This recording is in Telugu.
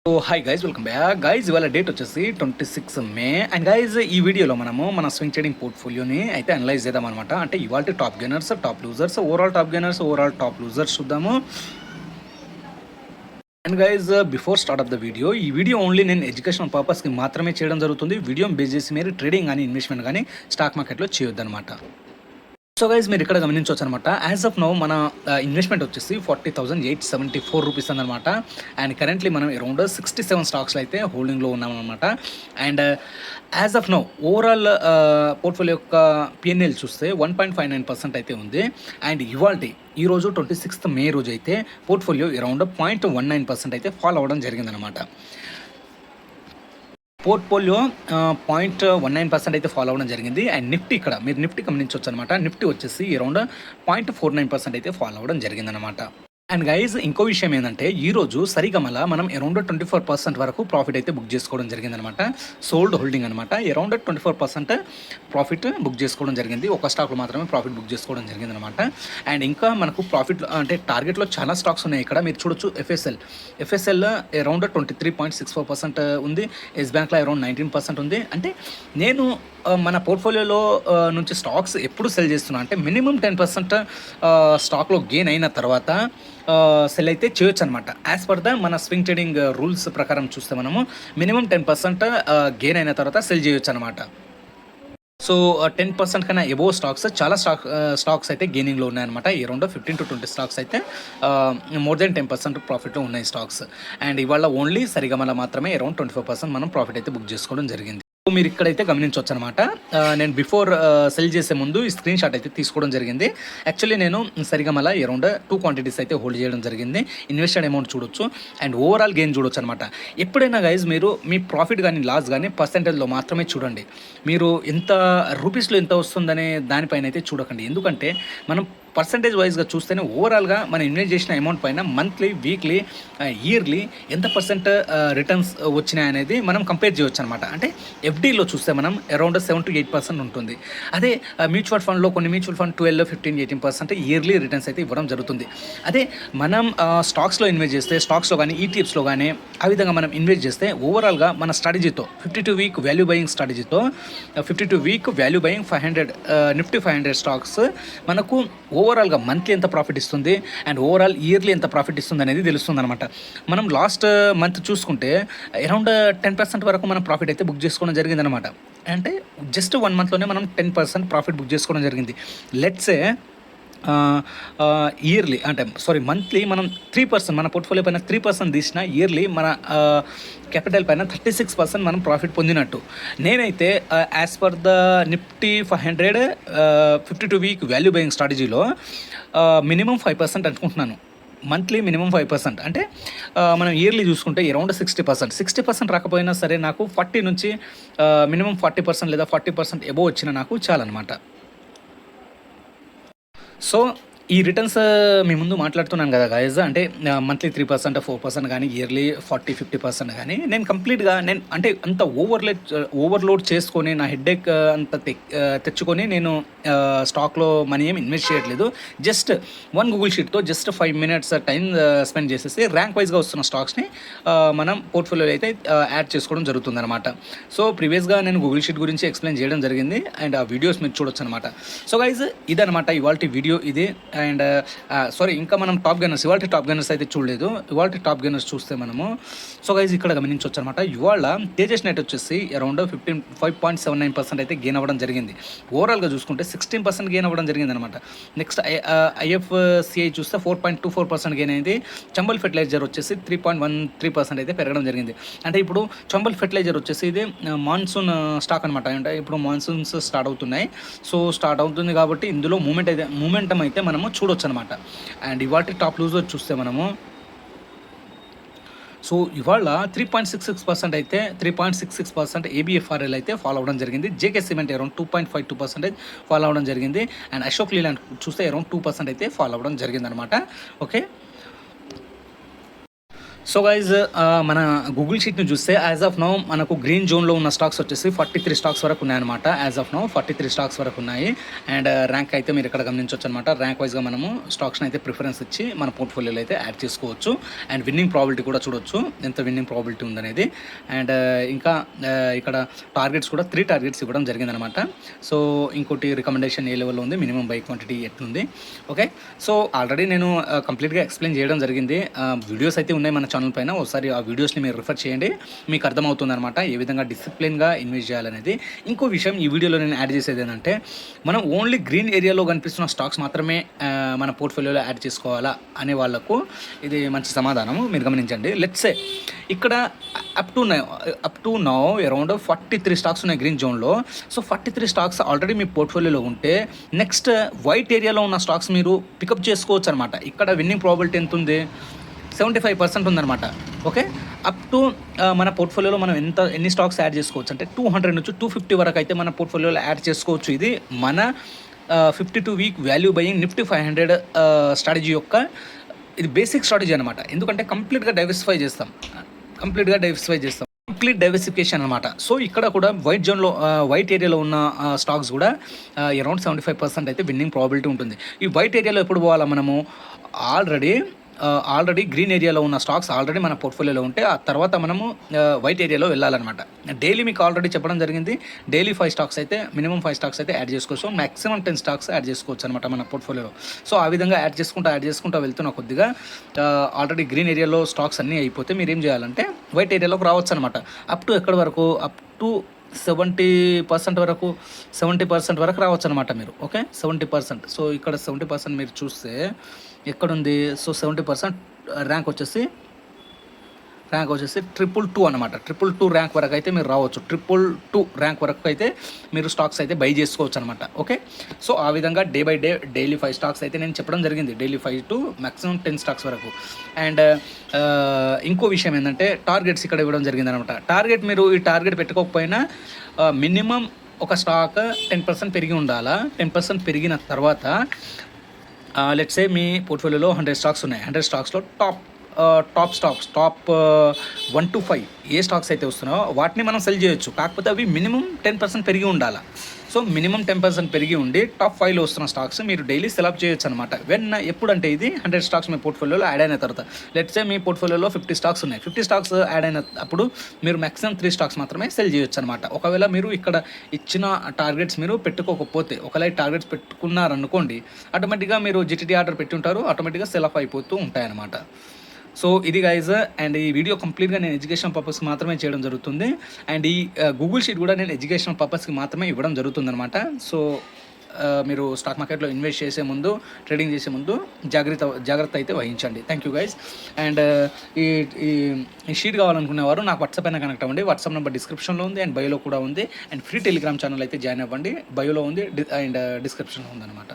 So hi guys, welcome back guys. ఇవాళ డేట్ వచ్చేసి 26 మే. అండ్ గైజ్, ఈ వీడియోలో మనము మన స్వింగ్ ట్రేడింగ్ పోర్ట్ఫోలియోని అయితే అనలైజ్ చేద్దాం అనమాట. అంటే ఇవాళ top gainers, top losers, overall top gainers, overall top losers చూద్దాము. And guys, before start of the video, ఈ వీడియో ఓన్లీ నేను ఎడ్యుకేషన్ పర్పస్కి మాత్రమే చేయడం జరుగుతుంది. వీడియోని బేస్ చేసి మీరు ట్రేడింగ్ కానీ ఇన్వెస్ట్మెంట్ కానీ స్టాక్ మార్కెట్లో చేయొద్దు అనమాట. సో గైజ్, మీరు ఇక్కడ గమనించవచ్చు అనమాట. యాజ్ ఆఫ్ నౌ మన ఇన్వెస్ట్మెంట్ వచ్చేసి 40,874 రూపీస్ అనమాట. అండ్ కరెంట్లీ మనం అరౌండ్ 67 స్టాక్స్లో అయితే హోల్డింగ్లో ఉన్నామన్నమాట. And as of now overall portfolio యొక్క పిఎన్ఎల్ చూస్తే 1.59% అయితే ఉంది. అండ్ ఈరోజు 26th మే రోజు అయితే పోర్ట్ఫోలియో అరౌండ్ 0.19% అయితే ఫాలో అవ్వడం జరిగిందనమాట. పోర్ట్ఫోలియో 0.19% అయితే ఫాలో అవ్వడం జరిగింది. అండ్ నిఫ్టీ, ఇక్కడ మీరు నిఫ్టీ గమనించవచ్చు అనమాట. నిఫ్టీ వచ్చేసి అరౌండ్ 0.49% అయితే ఫాలో అవ్వడం జరిగిందనమాట. అండ్ గైజ్, ఇంకో విషయం ఏంటంటే ఈరోజు సరిగమల మనం అరౌండ్ 24% వరకు ప్రాఫిట్ అయితే బుక్ చేసుకోవడం జరిగిందనమాట. సోల్డ్ హోల్డింగ్ అనమాట. అరౌండ్ 24% ప్రాఫిట్ బుక్ చేసుకోవడం జరిగింది. ఒక స్టాక్లో మాత్రమే ప్రాఫిట్ బుక్ చేసుకోవడం జరిగిందనమాట. అండ్ ఇంకా మనకు ప్రాఫిట్ అంటే టార్గెట్లో చాలా స్టాక్స్ ఉన్నాయి. ఇక్కడ మీరు చూడొచ్చు. ఎఫ్ఎస్ఎల్ అరౌండ్ 23.64% ఉంది. ఎస్ బ్యాంక్లో అరౌండ్ 19% ఉంది. అంటే నేను మన పోర్ట్ఫోలియోలో నుంచి స్టాక్స్ ఎప్పుడు సెల్ చేస్తున్నా అంటే మినిమం 10% స్టాక్లో గెయిన్ అయిన తర్వాత సెల్ అయితే చేయొచ్చు అనమాట. యాజ్ పర్ ద మన స్వింగ్ ట్రేడింగ్ రూల్స్ ప్రకారం చూస్తే మనము మినిమం 10% గెయిన్ అయిన తర్వాత సెల్ చేయొచ్చు అనమాట. సో 10% కన్నా ఎబోవ్ చాలా స్టాక్స్ అయితే గెయినింగ్లో ఉన్నాయన్నమాట. అరౌండ్ 15 to 20 స్టాక్స్ అయితే మోర్ దెన్ 10% ప్రాఫిట్లో ఉన్నాయి స్టాక్స్. అండ్ ఇవాళ ఓన్లీ సరిగమల మాత్రమే అరౌండ్ 24% మనం ప్రాఫిట్ అయితే బుక్ చేసుకోవడం జరిగింది. మీరు ఇక్కడైతే గమనించవచ్చు అనమాట. నేను బిఫోర్ సెల్ చేసే ముందు ఈ స్క్రీన్ షాట్ అయితే తీసుకోవడం జరిగింది. యాక్చువల్లీ నేను సరిగమల అరౌండ్ 2 క్వాంటిటీస్ అయితే హోల్డ్ చేయడం జరిగింది. ఇన్వెస్టెడ్ అమౌంట్ చూడొచ్చు అండ్ ఓవరాల్ గెయిన్ చూడొచ్చు అనమాట. ఎప్పుడైనా గైజ్ మీరు మీ ప్రాఫిట్ కానీ లాస్ కానీ పర్సెంటేజ్లో మాత్రమే చూడండి. మీరు ఎంత రూపీస్లో ఎంత వస్తుందనే దానిపైన అయితే చూడకండి. ఎందుకంటే మనం పర్సంటేజ్ వైజ్గా చూస్తేనే ఓవరాల్గా మనం ఇన్వెస్ట్ చేసిన అమౌంట్ పైన మంత్లీ, వీక్లీ, ఇయర్లీ ఎంత పర్సెంట్ రిటర్న్స్ వచ్చినాయి అనేది మనం కంపేర్ చేయొచ్చు అనమాట. అంటే ఎఫ్డీలో చూస్తే మనం అరౌండ్ 7 to 8% ఉంటుంది. అదే మ్యూచువల్ ఫండ్లో కొన్ని మ్యూచువల్ ఫండ్ 12, 15, 18% ఇయర్లీ రిటర్న్స్ అయితే ఇవ్వడం జరుగుతుంది. అదే మనం స్టాక్స్లో ఇన్వెస్ట్ చేస్తే, స్టాక్స్లో కానీ ఈటీఎఫ్స్లో కానీ ఆ విధంగా మనం ఇన్వెస్ట్ చేస్తే ఓవరాల్గా మన స్ట్రాటజీతో 52 వీక్ వాల్యూ బయింగ్ స్ట్రాటజీతో 52 week value buying 500 Nifty 500 stocks మనకు ఓవరాల్గా మంత్లీ ఎంత ప్రాఫిట్ ఇస్తుంది అండ్ ఓవరాల్ ఇయర్లీ ఎంత ప్రాఫిట్ ఇస్తుంది అనేది తెలుస్తుంది అనమాట. మనం లాస్ట్ మంత్ చూసుకుంటే అరౌండ్ 10% వరకు మనం ప్రాఫిట్ అయితే బుక్ చేసుకోవడం జరిగిందనమాట. అంటే జస్ట్ 1 మంత్లోనే మనం 10% ప్రాఫిట్ బుక్ చేసుకోవడం జరిగింది. లెట్సే ఇయర్లీ అంటే మంత్లీ మనం 3% మన పోర్ట్ఫోలియో పైన 3% తీసిన ఇయర్లీ మన క్యాపిటల్ పైన 36% మనం ప్రాఫిట్ పొందినట్టు. నేనైతే as per the Nifty 500 52 week value buying స్ట్రాటజీలో మినిమం 5% అనుకుంటున్నాను. Monthly minimum 5%. అంటే మనం ఇయర్లీ చూసుకుంటే అరౌండ్ 60% రాకపోయినా సరే నాకు 40 నుంచి మినిమం 40% లేదా 40% ఎబోవ్ వచ్చిన నాకు చాలన్నమాట. సో ఈ రిటర్న్స్ మీ ముందు మాట్లాడుతున్నాను కదా గాయస్. అంటే మంత్లీ 3%, 4% కానీ ఇయర్లీ 40-50% కానీ నేను కంప్లీట్గా అంటే అంత ఓవర్లోడ్ చేసుకొని నా హెడ్ఏక్ అంత తెచ్చుకొని నేను స్టాక్లో మనీ ఏమి ఇన్వెస్ట్ చేయట్లేదు. జస్ట్ వన్ గూగుల్ షీట్తో జస్ట్ 5 minutes టైం స్పెండ్ చేసేసి ర్యాంక్ వైజ్గా వస్తున్న స్టాక్స్ని మనం పోర్ట్ఫోలియోలో అయితే యాడ్ చేసుకోవడం జరుగుతుంది అనమాట. సో ప్రీవియస్గా నేను గూగుల్ షీట్ గురించి ఎక్స్ప్లెయిన్ చేయడం జరిగింది అండ్ ఆ వీడియోస్ మీరు చూడొచ్చు అనమాట. సో గైజ్, ఇదనమాట ఇవాళ వీడియో ఇది. అండ్ ఇంకా మనం టాప్ గెయినర్స్ ఇవాళ టాప్ గెయినర్స్ అయితే చూడలేదు. ఇవాళ టాప్ గెయినర్స్ చూస్తే మనము సో గైజ్ ఇక్కడ గమనించవచ్చు అనమాట. ఇవాళ తేజస్ నెట్ వచ్చేసి అరౌండ్ 5.79% అయితే గెయిన్ అవ్వడం జరిగింది. ఓవరాల్గా చూసుకుంటే 16% గెయిన్ అవ్వడం జరిగింది అనమాట. నెక్స్ట్ ఐఎఫ్సిఐ చూస్తే 4.24% గెయిన్ అయింది. చంబల్ ఫెర్టిలైజర్ వచ్చేసి 3.13% అయితే పెరగడం జరిగింది. అంటే ఇప్పుడు చంబల్ ఫెర్టిలైజర్ వచ్చేసి ఇది మాన్సూన్ స్టాక్ అనమాట. అంటే ఇప్పుడు మాన్సూన్స్ స్టార్ట్ అవుతున్నాయి. సో స్టార్ట్ అవుతుంది కాబట్టి ఇందులో మూమెంటం అయితే మనము చూడొచ్చు అనమాట. అండ్ ఇవాళ టాప్ లూజర్ చూస్తే మనము సో ఇవాళ 3.66% అయితే 3.66% ఏబిఎఫ్ఆర్ఎల్ అయితే ఫాలో అవ్వడం జరిగింది. జేకే సిమెంట్ అరౌండ్ 2.52% ఫాలో అవ్వడం జరిగింది. అండ్ అశోక్ లీలాండ్ చూస్తే అరౌండ్ 2% అయితే ఫాలో అవ్వడం జరిగింది అనమాట. ఓకే, సో గైజ్ మన గూగుల్ షీట్ని చూస్తే యాజ్ ఆఫ్ నౌ మనకు గ్రీన్ జోన్లో ఉన్న స్టాక్స్ వచ్చేసి 43 స్టాక్స్ వరకు ఉన్నాయన్నమాట. యాజ్ ఆఫ్ నౌ 43 స్టాక్స్ వరకు ఉన్నాయి. అండ్ ర్యాంక్ అయితే మీరు ఇక్కడ గమనించవచ్చు అనమాట. ర్యాంక్ వైజ్గా మనము స్టాక్స్ని అయితే ప్రిఫరెన్స్ ఇచ్చి మన పోర్ట్ఫోలియోలో అయితే యాడ్ చేసుకోవచ్చు. అండ్ విన్నింగ్ ప్రాబిలిటీ కూడా చూడొచ్చు, ఎంత విన్నింగ్ ప్రాబిలిటీ ఉందనేది. అండ్ ఇంకా ఇక్కడ టార్గెట్స్ కూడా 3 టార్గెట్స్ ఇవ్వడం జరిగిందనమాట. సో ఇంకోటి రికమెండేషన్ ఏ లెవెల్లో ఉంది, మినిమం బై క్వాంటిటీ ఎట్లుంది. ఓకే, సో ఆల్రెడీ నేను కంప్లీట్గా ఎక్స్ప్లెయిన్ చేయడం జరిగింది. వీడియోస్ అయితే ఉన్నాయి మన ఛానల్ పైన, ఒకసారి ఆ వీడియోస్ని మీరు రిఫర్ చేయండి, మీకు అర్థమవుతుంది అనమాట ఏ విధంగా డిసిప్లిన్గా ఇన్వెస్ట్ చేయాలనేది. ఇంకో విషయం ఈ వీడియోలో నేను యాడ్ చేసేది ఏంటంటే, మనం ఓన్లీ గ్రీన్ ఏరియాలో కనిపిస్తున్న స్టాక్స్ మాత్రమే మన పోర్ట్ఫోలియోలో యాడ్ చేసుకోవాలా అనే వాళ్ళకు ఇది మంచి సమాధానము, మీరు గమనించండి. లెట్సే ఇక్కడ up to now around 43 stocks ఉన్నాయి గ్రీన్ జోన్లో. సో 43 స్టాక్స్ ఆల్రెడీ మీ పోర్ట్ఫోలియోలో ఉంటే నెక్స్ట్ వైట్ ఏరియాలో ఉన్న స్టాక్స్ మీరు పికప్ చేసుకోవచ్చు అనమాట. ఇక్కడ విన్నింగ్ ప్రాబిలిటీ ఎంత ఉంది, 75% ఉందన్నమాట. ఓకే, అప్ టు మన పోర్ట్ఫోలియోలో మనం ఎన్ని స్టాక్స్ యాడ్ చేసుకోవచ్చు అంటే 200 నుంచి 250 వరకు అయితే మన పోర్ట్ఫోలియోలో యాడ్ చేసుకోవచ్చు. ఇది మన 52 week value buying Nifty 500 strategy యొక్క ఇది బేసిక్ స్ట్రాటజీ అనమాట. ఎందుకంటే కంప్లీట్ డైవర్సిఫికేషన్ అనమాట. సో ఇక్కడ కూడా వైట్ ఏరియాలో ఉన్న స్టాక్స్ కూడా అరౌండ్ 75% అయితే విన్నింగ్ ప్రాబిలిటీ ఉంటుంది. ఈ వైట్ ఏరియాలో ఎప్పుడు పోవాలా మనము, ఆల్రెడీ గ్రీన్ ఏరియాలో ఉన్న స్టాక్స్ ఆల్రెడీ మన పోర్ట్ఫోలియోలో ఉంటే ఆ తర్వాత మనము వైట్ ఏరియాలో వెళ్ళాలన్నమాట. డైలీ మీకు ఆల్రెడీ చెప్పడం జరిగింది, డైలీ 5 స్టాక్స్ అయితే మినిమం 5 స్టాక్స్ అయితే యాడ్ చేసుకోవచ్చు, మ్యాక్సిమం 10 స్టాక్స్ యాడ్ చేసుకోవచ్చు అనమాట మన పోర్ట్ఫోలియోలో. సో ఆ విధంగా యాడ్ చేసుకుంటూ వెళ్తున్న కొద్దిగా ఆల్రెడీ గ్రీన్ ఏరియాలో స్టాక్స్ అన్నీ అయిపోతే మీరు ఏం చేయాలంటే వైట్ ఏరియాలోకి రావచ్చు అనమాట. అప్ టు 70% వరకు 70% వరకు రావచ్చు అనమాట మీరు. ఓకే, 70%. సో ఇక్కడ 70% మీరు చూస్తే ఎక్కడుంది, సో 70% ర్యాంక్ వచ్చేసి 222 అనమాట. 222 ర్యాంక్ వరకు అయితే మీరు రావచ్చు. 222 ర్యాంక్ వరకు అయితే మీరు స్టాక్స్ అయితే బై చేసుకోవచ్చు అనమాట. ఓకే, సో ఆ విధంగా day by day daily 5 stocks అయితే నేను చెప్పడం జరిగింది, డైలీ 5 టు మ్యాక్సిమం 10 స్టాక్స్ వరకు. అండ్ ఇంకో విషయం ఏంటంటే టార్గెట్స్ ఇక్కడ ఇవ్వడం జరిగింది అనమాట. మీరు ఈ టార్గెట్ పెట్టుకోకపోయినా మినిమం ఒక స్టాక్ 10% పెరిగి ఉండాలా. 10% పెరిగిన తర్వాత లెట్స్ సే మీ పోర్ట్ఫోలియోలో 100 స్టాక్స్ ఉన్నాయి. 100 స్టాక్స్లో టాప్ 1 to 5 ఏ స్టాక్స్ అయితే వస్తున్నాయో వాటిని మనం సెల్ చేయొచ్చు. కాకపోతే అవి మినిమం 10% పెరిగి ఉండాలి. సో మినిమం 10% పెరిగి ఉండి టాప్ 5లో వస్తున్న స్టాక్స్ మీరు డైలీ సెలెక్ట్ చేయొచ్చు అనమాట. ఎప్పుడంటే ఇది 100 స్టాక్స్ మీ పోర్ట్ఫోలియోలో యాడ్ అయిన తర్వాత, లెట్సే మీ పోర్ట్ఫోలియోలో 50 స్టాక్స్ ఉన్నాయి. 50 స్టాక్స్ యాడ్ అయిన అప్పుడు మీరు మ్యాక్సిమం 3 స్టాక్స్ మాత్రమే సెల్ చేయొచ్చు అనమాట. ఒకవేళ మీరు ఇక్కడ ఇచ్చిన టార్గెట్స్ మీరు పెట్టుకోకపోతే, ఒకవేళ టార్గెట్స్ పెట్టుకున్నారనుకోండి, ఆటోమేటిక్గా మీరు జిటిడి ఆర్డర్ పెట్టి ఉంటారు, ఆటోమేటిక్గా సెల్ ఆఫ్ అయిపోతూ ఉంటాయన్నమాట. సో ఇది గైజ్, అండ్ ఈ వీడియో కంప్లీట్గా నేను ఎడ్యుకేషన్ పర్పస్కి మాత్రమే చేయడం జరుగుతుంది. అండ్ ఈ గూగుల్ షీట్ కూడా నేను ఎడ్యుకేషన్ పర్పస్కి మాత్రమే ఇవ్వడం జరుగుతుంది అనమాట. సో మీరు స్టాక్ మార్కెట్లో ఇన్వెస్ట్ చేసే ముందు, ట్రేడింగ్ చేసే ముందు జాగ్రత్త అయితే వహించండి. Thank you guys. అండ్ ఈ షీట్ కావాలనుకునేవారు నాకు వాట్సాప్ అయినా కనెక్ట్ అవ్వండి. వాట్సాప్ నెంబర్ డిస్క్రిప్షన్లో ఉంది అండ్ బయోలో కూడా ఉంది. అండ్ ఫ్రీ టెలిగ్రామ్ ఛానల్ అయితే జాయిన్ అవ్వండి, బయోలో ఉంది అండ్ డిస్క్రిప్షన్లో ఉందన్నమాట.